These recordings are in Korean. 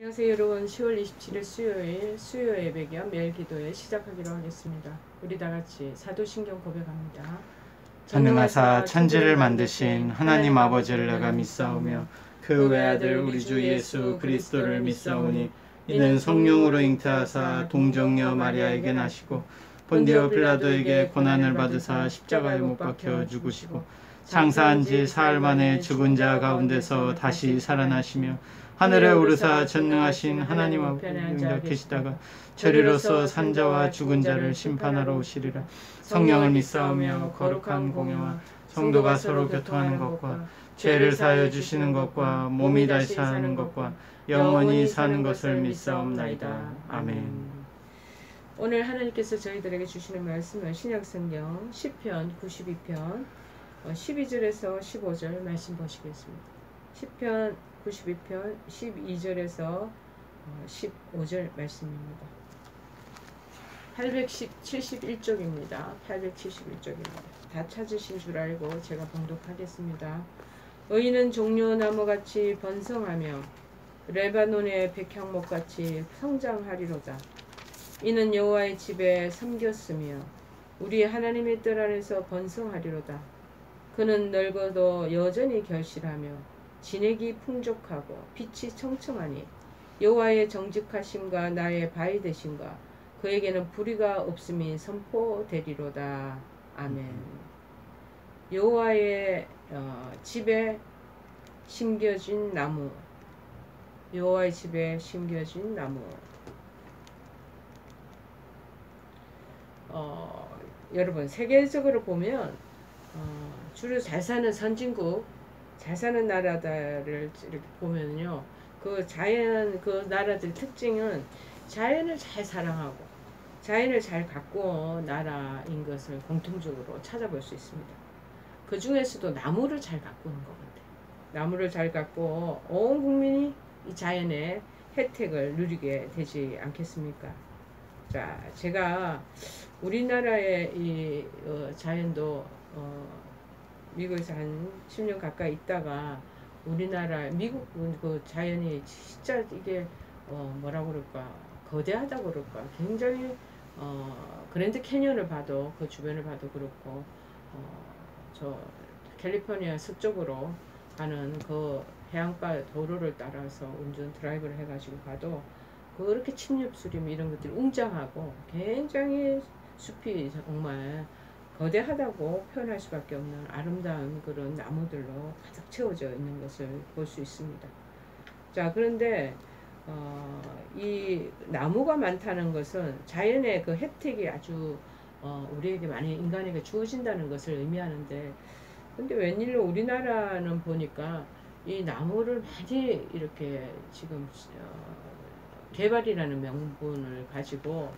안녕하세요 여러분. 10월 27일 수요 예배 겸 매일 기도회 시작하기로 하겠습니다. 우리 다같이 사도신경 고백합니다. 전능하사 천지를 만드신 하나님 아버지를 내가 믿사오며 그 외아들 우리 주 예수 그리스도를 믿사오니 이는 성령으로 잉태하사 동정녀 마리아에게 나시고 본디오 빌라도에게 고난을 받으사 십자가에 못 박혀 죽으시고 장사한 지 사흘 만에 죽은 자 가운데서 다시 살아나시며 하늘에 오르사 전능하신 하나님 앞에 앉아 계시다가 저리로서 산자와 죽은 자를 심판하러 오시리라. 성령을 믿사오며 거룩한 공예와 성도가 서로 교통하는 것과 죄를 사하여 주시는 것과 몸이 다시 사는 것과 영원히 사는 것을 믿사옵나이다. 아멘. 오늘 하나님께서 저희들에게 주시는 말씀은 신약성경 시편 92편 12절에서 15절 말씀 보시겠습니다. 시편 92편 12절에서 15절 말씀입니다. 871쪽입니다. 871쪽입니다. 다 찾으신 줄 알고 제가 봉독하겠습니다. 의인은 종려나무같이 번성하며 레바논의 백향목같이 성장하리로다. 이는 여호와의 집에 섬겼으며 우리 하나님의 뜰 안에서 번성하리로다. 그는 늙어도 여전히 결실하며 진액이 풍족하고 빛이 청청하니 여호와의 정직하심과 나의 바위 되심과 그에게는 불의가 없음이 선포되리로다. 아멘. 여호와의 집에 심겨진 나무, 여호와의 집에 심겨진 나무. 여러분 세계적으로 보면 주로 잘 사는 선진국, 잘 사는 나라들을 이렇게 보면요, 그 나라들 특징은 자연을 잘 사랑하고 자연을 잘 가꾸어 나라인 것을 공통적으로 찾아볼 수 있습니다. 그 중에서도 나무를 잘 가꾸는 것 같아요. 나무를 잘 가꾸어 온 국민이 이 자연의 혜택을 누리게 되지 않겠습니까? 자, 제가 우리나라의 이 자연도 미국에서 한 10년 가까이 있다가 우리나라 미국 그 자연이 진짜 이게 뭐라 그럴까, 거대하다 그럴까, 굉장히 그랜드 캐니언을 봐도 그 주변을 봐도 그렇고 저 캘리포니아 서쪽으로 가는 그 해안가 도로를 따라서 운전 드라이브를 해가지고 가도 그렇게 침엽수림 이런 것들이 웅장하고 굉장히 숲이 정말 거대하다고 표현할 수밖에 없는 아름다운 그런 나무들로 가득 채워져 있는 것을 볼 수 있습니다. 자, 그런데 이 나무가 많다는 것은 자연의 그 혜택이 아주 우리에게 많이 인간에게 주어진다는 것을 의미하는데, 근데 웬일로 우리나라는 보니까 이 나무를 많이 이렇게 지금 개발이라는 명분을 가지고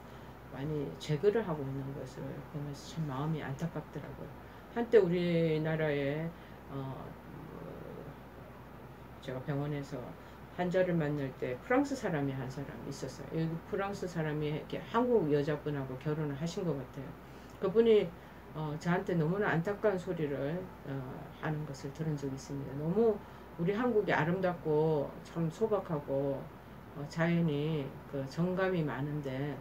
많이 제거를 하고 있는 것을 보면서 참 마음이 안타깝더라고요. 한때 우리나라에 제가 병원에서 환자를 만날 때 프랑스 사람이 한 사람 있었어요. 여기 프랑스 사람이 이렇게 한국 여자분하고 결혼을 하신 것 같아요. 그분이 저한테 너무나 안타까운 소리를 하는 것을 들은 적이 있습니다. 너무 우리 한국이 아름답고 참 소박하고 자연이 그 정감이 많은데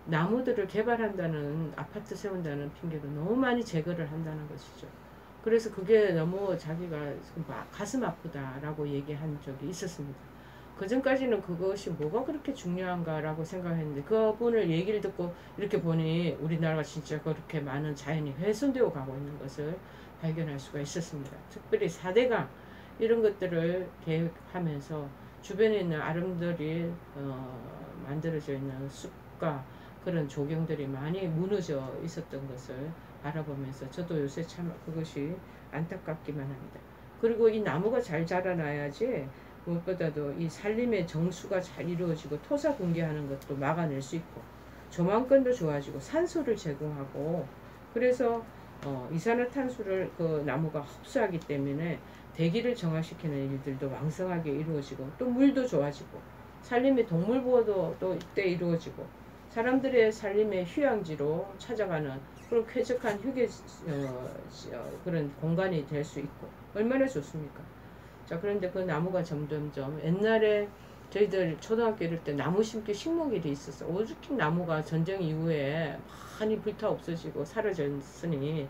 나무들을 개발한다는, 아파트 세운다는 핑계로 너무 많이 제거를 한다는 것이죠. 그래서 그게 너무 자기가 가슴 아프다라고 얘기한 적이 있었습니다. 그 전까지는 그것이 뭐가 그렇게 중요한가라고 생각했는데 그분을 얘기를 듣고 이렇게 보니 우리나라가 진짜 그렇게 많은 자연이 훼손되어 가고 있는 것을 발견할 수가 있었습니다. 특별히 4대강 이런 것들을 계획하면서 주변에 있는 아름드리 만들어져 있는 숲과 그런 조경들이 많이 무너져 있었던 것을 바라보면서 저도 요새 참 그것이 안타깝기만 합니다. 그리고 이 나무가 잘 자라나야지 무엇보다도 이 산림의 정수가 잘 이루어지고 토사 붕괴하는 것도 막아낼 수 있고 조망권도 좋아지고 산소를 제공하고, 그래서 이산화탄소를 그 나무가 흡수하기 때문에 대기를 정화시키는 일들도 왕성하게 이루어지고 또 물도 좋아지고 산림의 동물보호도 또 이때 이루어지고 사람들의 산림의 휴양지로 찾아가는 그런 쾌적한 휴게 그런 공간이 될 수 있고 얼마나 좋습니까? 자, 그런데 그 나무가 점점점 옛날에 저희들 초등학교 이럴 때 나무 심기 식목일이 있었어. 오죽히 나무가 전쟁 이후에 많이 불타 없어지고 사라졌으니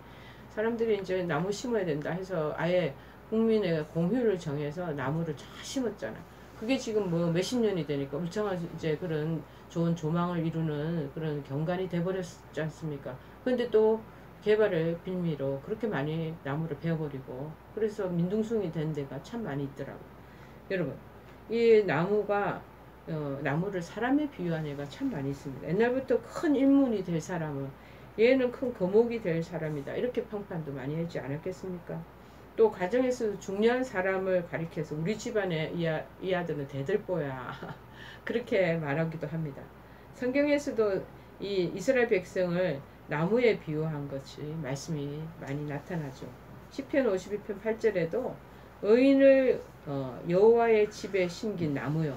사람들이 이제 나무 심어야 된다 해서 아예 국민의 공휴를 정해서 나무를 쫙 심었잖아. 그게 지금 뭐 몇십 년이 되니까 울창한 이제 그런 좋은 조망을 이루는 그런 경관이 돼버렸지 않습니까? 근데 또 개발의 빌미로 그렇게 많이 나무를 베어버리고 그래서 민둥숭이 된 데가 참 많이 있더라고요. 여러분, 이 나무가 나무를 사람에 비유한 애가 참 많이 있습니다. 옛날부터 큰 인문이 될 사람은 얘는 큰 거목이 될 사람이다. 이렇게 평판도 많이 하지 않았겠습니까? 또 가정에서 중요한 사람을 가리켜서 우리 집안의 이 아들은 대들보야. 그렇게 말하기도 합니다. 성경에서도 이 이스라엘 백성을 나무에 비유한 것이 말씀이 많이 나타나죠. 시편 52편 8절에도 의인을 여호와의 집에 심긴 나무요.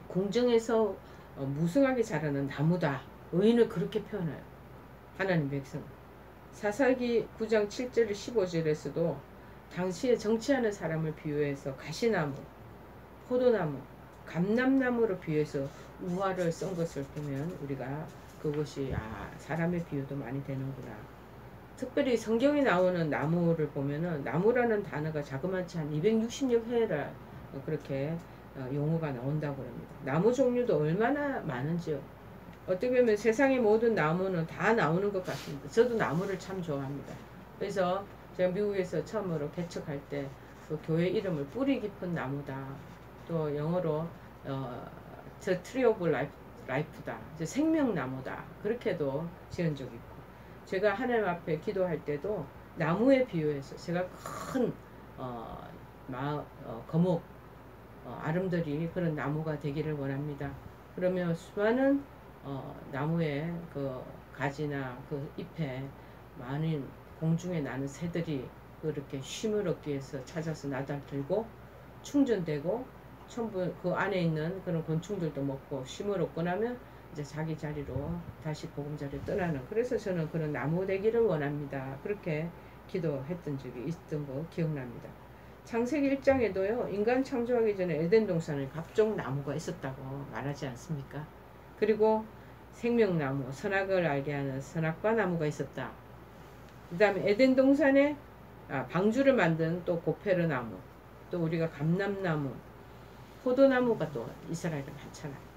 공중에서 무성하게 자라는 나무다. 의인을 그렇게 표현해요. 하나님 백성. 사사기 9장 7절 15절에서도 당시에 정치하는 사람을 비유해서 가시나무, 포도나무, 감람나무로 비유해서 우화를 쓴 것을 보면 우리가 그것이 사람의 비유도 많이 되는구나. 특별히 성경에 나오는 나무를 보면은 나무라는 단어가 자그마치 한 260여 회라 그렇게 용어가 나온다고 합니다. 나무 종류도 얼마나 많은지요. 어떻게 보면 세상의 모든 나무는 다 나오는 것 같습니다. 저도 나무를 참 좋아합니다. 그래서 제가 미국에서 처음으로 개척할 때 그 교회 이름을 뿌리 깊은 나무다. 또 영어로 The Tree of Life다. 생명나무다. 그렇게도 지은 적이 있고 제가 하나님 앞에 기도할 때도 나무에 비유해서 제가 큰 거목 아름드리 그런 나무가 되기를 원합니다. 그러면 수많은 나무의 그 가지나 그 잎에 많은 공중에 나는 새들이 그렇게 쉼을 얻기 위해서 찾아서 나달들고 충전되고 전부 그 안에 있는 그런 곤충들도 먹고 쉼을 얻고 나면 이제 자기 자리로 다시 보금자리를 떠나는. 그래서 저는 그런 나무 되기를 원합니다. 그렇게 기도했던 적이 있던 거 기억납니다. 창세기 1장에도요 인간 창조하기 전에 에덴 동산에 각종 나무가 있었다고 말하지 않습니까? 그리고 생명나무, 선악을 알게 하는 선악과 나무가 있었다. 그 다음에 에덴 동산에 방주를 만든 또 고페르 나무, 또 우리가 감람나무, 포도나무가 또 이스라엘에 많잖아요.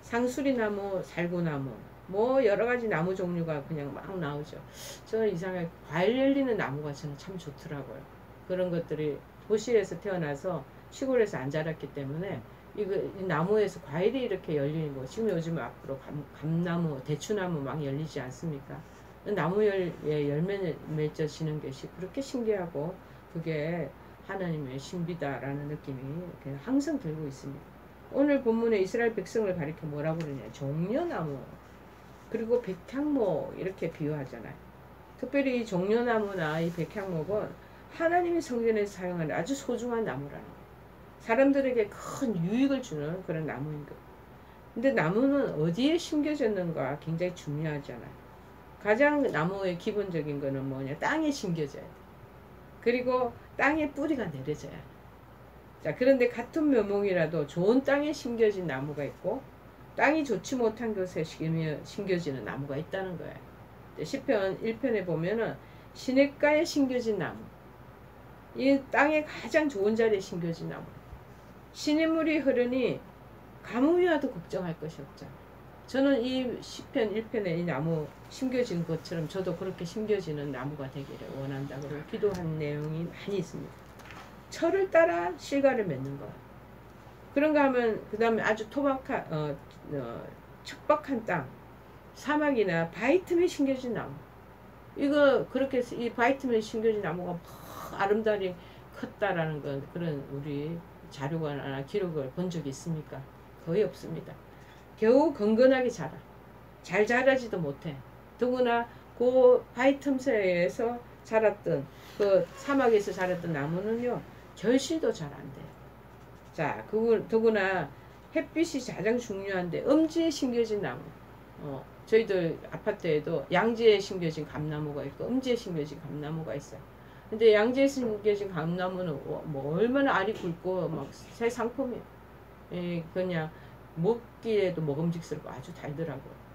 상수리나무, 살구나무, 뭐 여러가지 나무 종류가 그냥 막 나오죠. 저는 이상하게 과일 열리는 나무가 저는 참 좋더라고요. 그런 것들이 도시에서 태어나서 시골에서 안 자랐기 때문에 이 나무에서 과일이 이렇게 열리는 거. 지금 요즘 앞으로 감나무, 대추나무 막 열리지 않습니까? 나무에 열매 맺어지는 것이 그렇게 신기하고 그게 하나님의 신비다라는 느낌이 항상 들고 있습니다. 오늘 본문에 이스라엘 백성을 가리켜 뭐라고 그러냐. 종려나무 그리고 백향목 이렇게 비유하잖아요. 특별히 이 종려나무나 이 백향목은 하나님의 성전에서 사용하는 아주 소중한 나무라는 거예요. 사람들에게 큰 유익을 주는 그런 나무인 것. 근데 나무는 어디에 심겨졌는가 굉장히 중요하잖아요. 가장 나무의 기본적인 거는 뭐냐. 땅에 심겨져야 돼. 그리고 땅에 뿌리가 내려져야 돼. 자, 그런데 같은 묘목이라도 좋은 땅에 심겨진 나무가 있고 땅이 좋지 못한 곳에 심겨지는 나무가 있다는 거예요. 시편 1편에 보면은 시냇가에 심겨진 나무. 이 땅에 가장 좋은 자리에 심겨진 나무. 시냇물이 흐르니 가뭄이 와도 걱정할 것이 없잖아요. 저는 이 시편 1편에 이 나무 심겨진 것처럼 저도 그렇게 심겨지는 나무가 되기를 원한다고 기도한 내용이 많이 있습니다. 철을 따라 실과를 맺는 것. 그런가 하면 그 다음에 아주 척박한 땅, 사막이나 바위 틈에 심겨진 나무. 이거 그렇게 이 바위 틈에 심겨진 나무가 막 아름다리 컸다라는 건 그런 우리 자료나 기록을 본 적이 있습니까? 거의 없습니다. 겨우 건건하게 자라. 잘 자라지도 못해. 더구나 그 바위 틈새에서 자랐던 그 사막에서 자랐던 나무는요 결실도 잘 안 돼요. 자, 더구나 햇빛이 가장 중요한데 음지에 심겨진 나무. 저희들 아파트에도 양지에 심겨진 감나무가 있고 음지에 심겨진 감나무가 있어요. 근데 양지에 심겨진 감나무는 뭐 얼마나 알이 굵고 막 새 상품이에요. 그냥 먹기에도 먹음직스럽고 아주 달더라고요.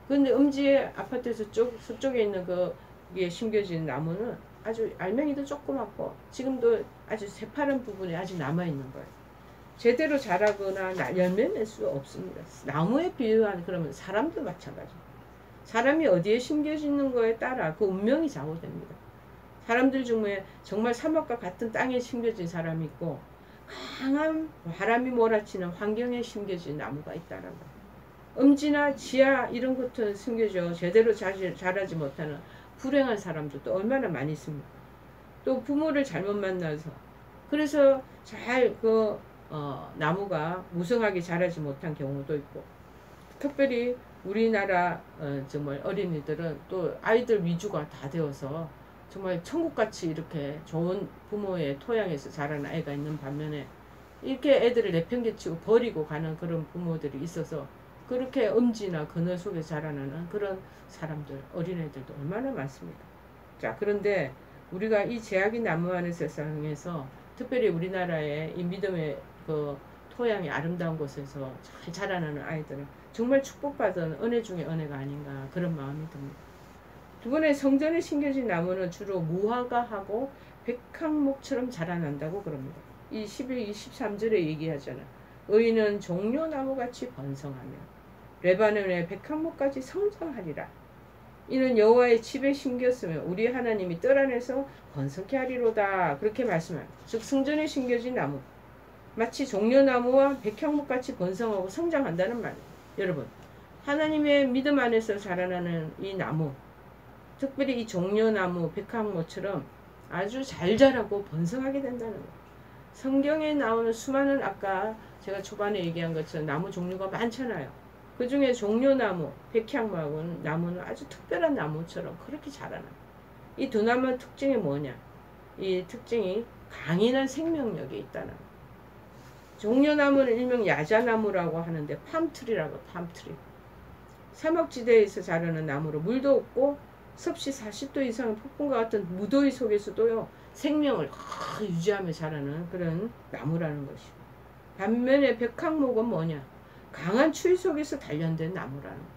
근데 음지의 아파트에서 서쪽에 있는 거기에 심겨진 나무는 아주 알맹이도 조그맣고 지금도 아주 새파란 부분에 아직 남아있는 거예요. 제대로 자라거나 열매 낼 수 없습니다. 나무에 비유한 그러면 사람도 마찬가지. 사람이 어디에 심겨지는 거에 따라 그 운명이 좌우됩니다. 사람들 중에 정말 사막과 같은 땅에 심겨진 사람이 있고 강한 바람이 몰아치는 환경에 심겨진 나무가 있다는 거예요. 음지나 지하 이런 것들은 심겨져 제대로 자라지 못하는 불행한 사람들도 얼마나 많이 있습니까? 또 부모를 잘못 만나서 그래서 나무가 무성하게 자라지 못한 경우도 있고, 특별히 우리나라 정말 어린이들은 또 아이들 위주가 다 되어서 정말 천국같이 이렇게 좋은 부모의 토양에서 자란 아이가 있는 반면에 이렇게 애들을 내팽개치고 버리고 가는 그런 부모들이 있어서 그렇게 음지나 그늘 속에 자라나는 그런 사람들, 어린애들도 얼마나 많습니까? 자, 그런데 우리가 이 제약이 난무하는 세상에서 특별히 우리나라의 이 믿음의 그 토양이 아름다운 곳에서 잘 자라나는 아이들은 정말 축복받은 은혜 중에 은혜가 아닌가 그런 마음이 듭니다. 두 번째, 성전에 심겨진 나무는 주로 무화과 하고 백향목처럼 자라난다고 그럽니다. 이 12, 23절에 얘기하잖아. 의인은 종려나무같이 번성하며 레바논의 백향목까지 성장하리라. 이는 여호와의 집에 심겼으며 우리 하나님이 뜰 안에서 번성케 하리로다. 그렇게 말씀합니다. 즉 성전에 심겨진 나무 마치 종려나무와 백향목같이 번성하고 성장한다는 말이에요. 여러분, 하나님의 믿음 안에서 자라나는 이 나무, 특별히 이 종려나무, 백향목처럼 아주 잘 자라고 번성하게 된다는 거예요. 성경에 나오는 수많은 아까 제가 초반에 얘기한 것처럼 나무 종류가 많잖아요. 그 중에 종려나무, 백향목은 나무는 아주 특별한 나무처럼 그렇게 자라나요. 이 두 나무의 특징이 뭐냐? 이 특징이 강인한 생명력이 있다는 거예요. 종려나무는 일명 야자나무라고 하는데 팜트리라고, 팜트리. 사막지대에서 자라는 나무로 물도 없고 섭씨 40도 이상의 폭풍과 같은 무더위 속에서도요 생명을 유지하며 자라는 그런 나무라는 것이고, 반면에 백향목은 뭐냐? 강한 추위 속에서 단련된 나무라는 거예요.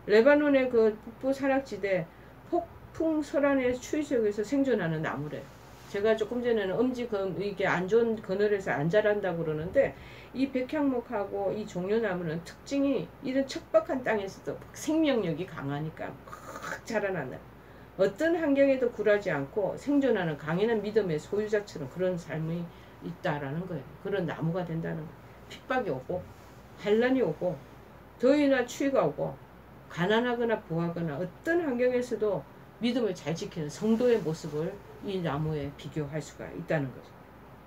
레바논의 그 북부 산악지대 폭풍설한의 추위 속에서 생존하는 나무래요. 제가 조금 전에는 이게 안 좋은 그늘에서 안 자란다고 그러는데, 이 백향목하고 이 종려나무는 특징이 이런 척박한 땅에서도 생명력이 강하니까 막 자라나는, 어떤 환경에도 굴하지 않고 생존하는 강인한 믿음의 소유자처럼 그런 삶이 있다라는 거예요. 그런 나무가 된다는 거예요. 핍박이 오고 환란이 오고 더위나 추위가 오고 가난하거나 부하거나 어떤 환경에서도 믿음을 잘 지키는 성도의 모습을 이 나무에 비교할 수가 있다는 거죠.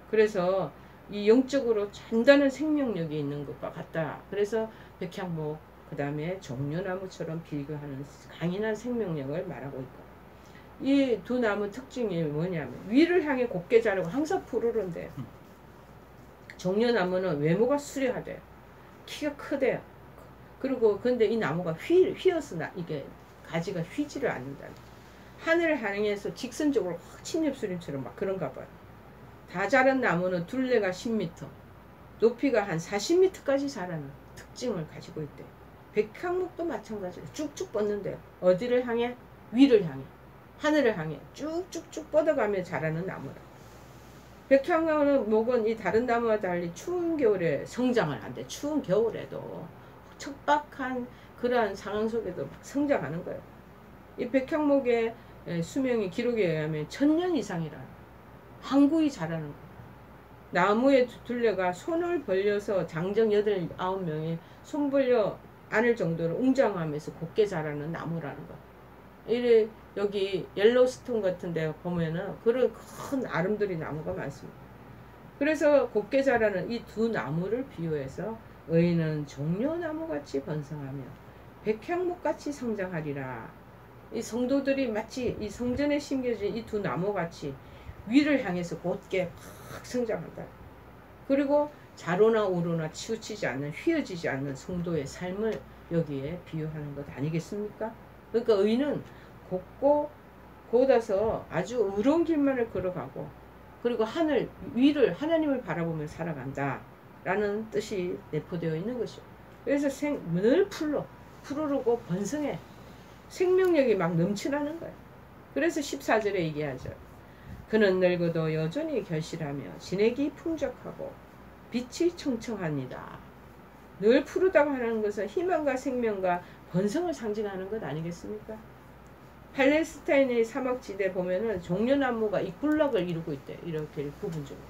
그래서 이 영적으로 단단한 생명력이 있는 것과 같다. 그래서 백향목, 그 다음에 종려나무처럼 비교하는 강인한 생명력을 말하고 있고, 이 두 나무 특징이 뭐냐면 위를 향해 곱게 자라고 항상 푸르른대요. 종려나무는 외모가 수려하대요. 키가 크대요. 그리고 근데 이 나무가 휘어서 이게 가지가 휘지를 않는다. 하늘을 향해서 직선적으로 확 침엽수림처럼 막 그런가 봐요. 다 자란 나무는 둘레가 10m, 높이가 한 40m까지 자라는 특징을 가지고 있대요. 백향목도 마찬가지로 쭉쭉 뻗는데요. 어디를 향해? 위를 향해, 하늘을 향해 쭉쭉쭉 뻗어가며 자라는 나무라. 백향목은 이 다른 나무와 달리 추운 겨울에 성장을 한대. 추운 겨울에도 척박한 그러한 상황 속에도 막 성장하는 거예요. 이 백향목의 수명이 기록에 의하면 1000년 이상이라 항구히 자라는 거예요. 나무의 둘레가 손을 벌려서 장정 8, 9명이 손 벌려 안을 정도로 웅장하면서 곱게 자라는 나무라는 거예요. 여기 옐로스톤 같은 데 보면은 그런 큰 아름드리 나무가 많습니다. 그래서 곱게 자라는 이 두 나무를 비유해서 의인은 종려나무같이 번성하며 백향목같이 성장하리라. 이 성도들이 마치 이 성전에 심겨진 이 두 나무같이 위를 향해서 곧게 팍 성장한다. 그리고 자로나 우로나 치우치지 않는, 휘어지지 않는 성도의 삶을 여기에 비유하는 것 아니겠습니까? 그러니까 의인은 곱고 곧아서 아주 의로운 길만을 걸어가고, 그리고 하늘 위를, 하나님을 바라보며 살아간다 라는 뜻이 내포되어 있는 것이죠. 그래서 늘 푸르르고 번성해. 생명력이 막 넘치라는 거예요. 그래서 14절에 얘기하죠. 그는 늙어도 여전히 결실하며 진액이 풍족하고 빛이 청청합니다. 늘 푸르다고 하는 것은 희망과 생명과 번성을 상징하는 것 아니겠습니까? 팔레스타인의 사막지대 보면은 종려나무가 이 굴락을 이루고 있대. 이렇게 부분적으로.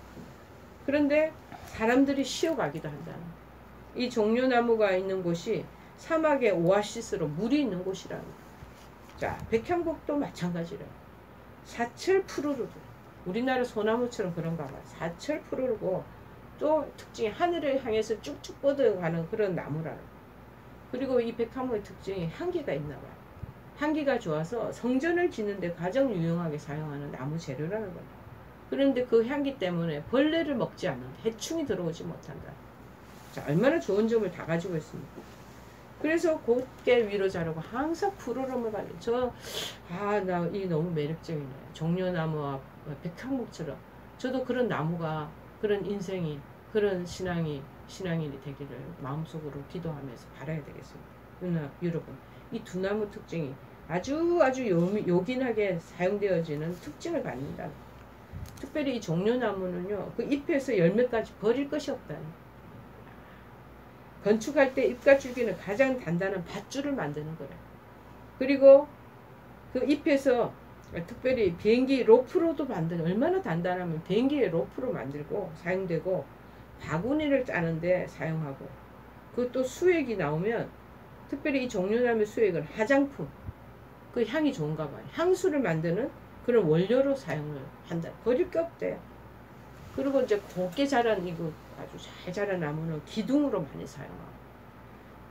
그런데 사람들이 쉬어가기도 한다는 거예요. 이 종려나무가 있는 곳이 사막의 오아시스로 물이 있는 곳이라는 거예요. 자, 백향목도 마찬가지래요. 사철 푸르르고 우리나라 소나무처럼 그런가 봐요. 사철 푸르르고 또 특징이 하늘을 향해서 쭉쭉 뻗어가는 그런 나무라는 거예요. 그리고 이 백향목의 특징이 향기가 있나 봐요. 향기가 좋아서 성전을 짓는데 가장 유용하게 사용하는 나무 재료라는 거예요. 그런데 그 향기 때문에 벌레를 먹지 않는 해충이 들어오지 못한다. 자, 얼마나 좋은 점을 다 가지고 있습니까? 그래서 곧게 위로 자라고 항상 푸르름을 가지고 나 이 너무 매력적이네. 종려나무와 백향목처럼 저도 그런 나무가 그런 인생이 그런 신앙인이 되기를 마음속으로 기도하면서 바라야 되겠습니다. 여러분, 이 두 나무 특징이 아주 요긴하게 사용되어지는 특징을 갖는다. 특별히 이 종려나무는요, 그 잎에서 열매까지 버릴 것이 없다. 건축할 때 잎과 줄기는 가장 단단한 밧줄을 만드는 거예요. 그리고 그 잎에서 특별히 비행기 로프로도 만드는, 얼마나 단단하면 비행기의 로프로 만들고 사용되고 바구니를 짜는데 사용하고, 그것도 수액이 나오면 특별히 이 종려나무 수액은 화장품, 그 향이 좋은가 봐요. 향수를 만드는 그런 원료로 사용을 한다. 버릴 게 없대요. 그리고 이제 곱게 자란 이거 아주 잘 자란 나무는 기둥으로 많이 사용하고,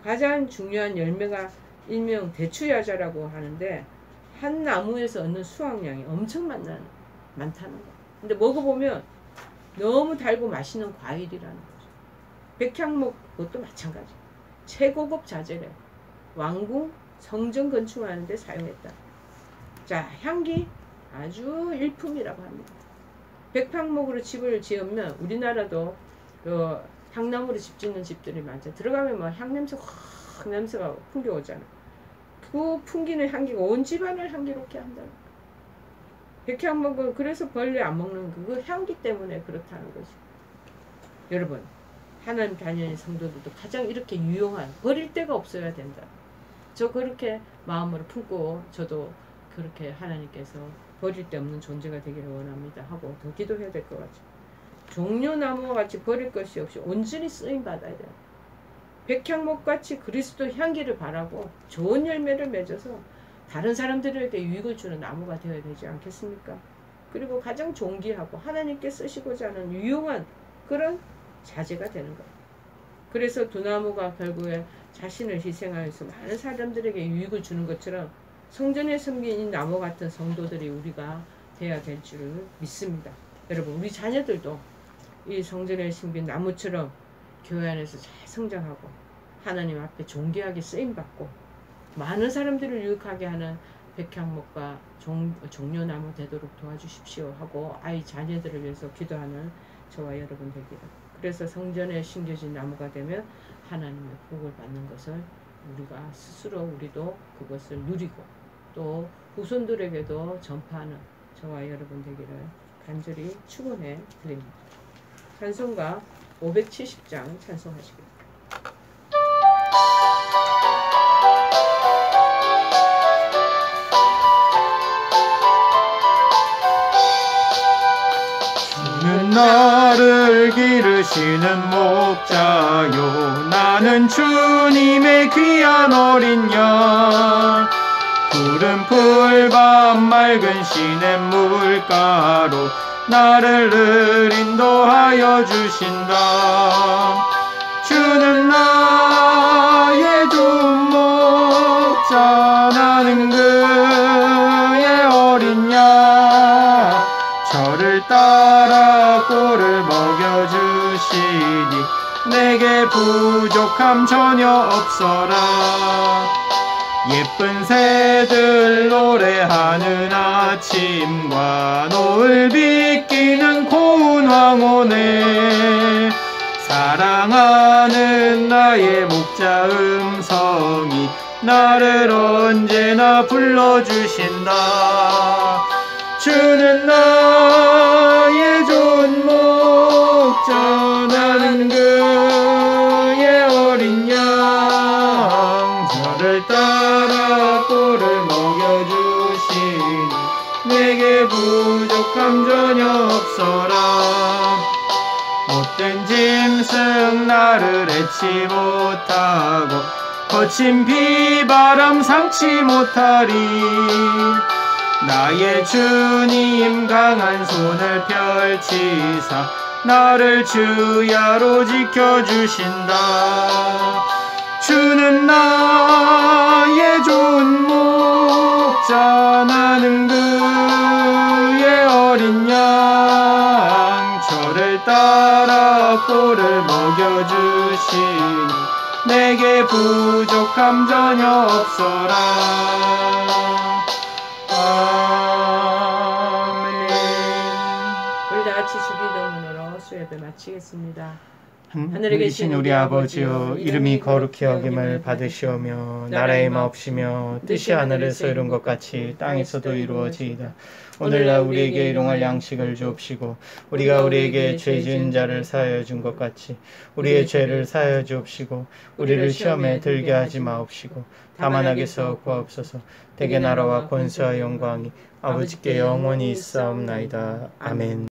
가장 중요한 열매가 일명 대추야자라고 하는데 한 나무에서 얻는 수확량이 엄청 많다는 거예요. 근데 먹어보면 너무 달고 맛있는 과일이라는 거죠. 백향목 그것도 마찬가지. 최고급 자재래. 왕궁 성전 건축하는데 사용했다. 자, 향기 아주 일품이라고 합니다. 백향목으로 집을 지으면 우리나라도 그 향나무로 집 짓는 집들이 많죠. 들어가면 막 향냄새 확 냄새가 풍겨오잖아. 그 풍기는 향기가 온 집안을 향기롭게 한다는 거예요. 백향목은 그래서 벌레 안 먹는 그 향기 때문에 그렇다는 거지. 여러분, 하나님 자녀인 성도들도 가장 이렇게 유용한, 버릴 데가 없어야 된다. 저 그렇게 마음으로 품고 저도 그렇게 하나님께서 버릴 데 없는 존재가 되기를 원합니다 하고 더 기도해야 될 것 같죠. 종려나무와 같이 버릴 것이 없이 온전히 쓰임 받아야 돼요. 백향목같이 그리스도 향기를 바라고 좋은 열매를 맺어서 다른 사람들에게 유익을 주는 나무가 되어야 되지 않겠습니까? 그리고 가장 존귀하고 하나님께 쓰시고자 하는 유용한 그런 자재가 되는 거예요. 그래서 두 나무가 결국에 자신을 희생하여서 많은 사람들에게 유익을 주는 것처럼 성전에 섬긴 이 나무 같은 성도들이 우리가 돼야 될 줄을 믿습니다. 여러분, 우리 자녀들도 이 성전에 심긴 나무처럼 교회 안에서 잘 성장하고 하나님 앞에 존귀하게 쓰임받고 많은 사람들을 유익하게 하는 백향목과 종려나무 되도록 도와주십시오 하고 아이 자녀들을 위해서 기도하는 저와 여러분 되기를. 그래서 성전에 심겨진 나무가 되면 하나님의 복을 받는 것을 우리가 스스로 우리도 그것을 누리고 또 후손들에게도 전파하는 저와 여러분 되기를 간절히 축원해 드립니다. 찬송가 570장 찬송하시겠습니다. 주는 나를 기르시는 목자요, 나는 주님의 귀한 어린 양. 푸른 풀밭 맑은 시냇 물가로 나를 늘 인도하여 주신다. 주는 나의 좋은 목자, 나는 그의 어린 양. 저를 따라 꼴을 먹여주시니 내게 부족함 전혀 없어라. 예쁜 새들 노래하는 아침과 노을 비끼는 고운 황혼에 사랑하는 나의 목자 음성이 나를 언제나 불러주신다. 주는 나의 좋은 목자, 나는 그의 어린 양. 저를 따라 꼴을 먹여주시니 내게 부족함 전혀 없어라. 못된 짐승 나를 애치 못하고 거친 비바람 상치 못하리. 나의 주님 강한 손을 펼치사 나를 주야로 지켜주신다. 주는 나의 좋은 목자, 나는 그의 어린 양. 저를 따라 꼴을 먹여주시니 내게 부족함 전혀 없어라. 아멘. 우리 다 같이 주기도문으로 수요예배 마치겠습니다. 하늘에 계신 우리 아버지여, 이름이 거룩히 여김을 받으시오며 나라의 마옵시며 뜻이 하늘에서 이룬 것 같이 땅에서도 이루어지이다. 오늘날 우리에게 일용할 양식을 주옵시고 우리가 우리에게 죄 지은 자를 사하여 준 것 같이 우리의 죄를 사하여 주옵시고 우리를 시험에 들게 하지 마옵시고 다만 악에서 구하옵소서. 대개 나라와 권세와 영광이 아버지께 영원히 있사옵나이다. 아멘.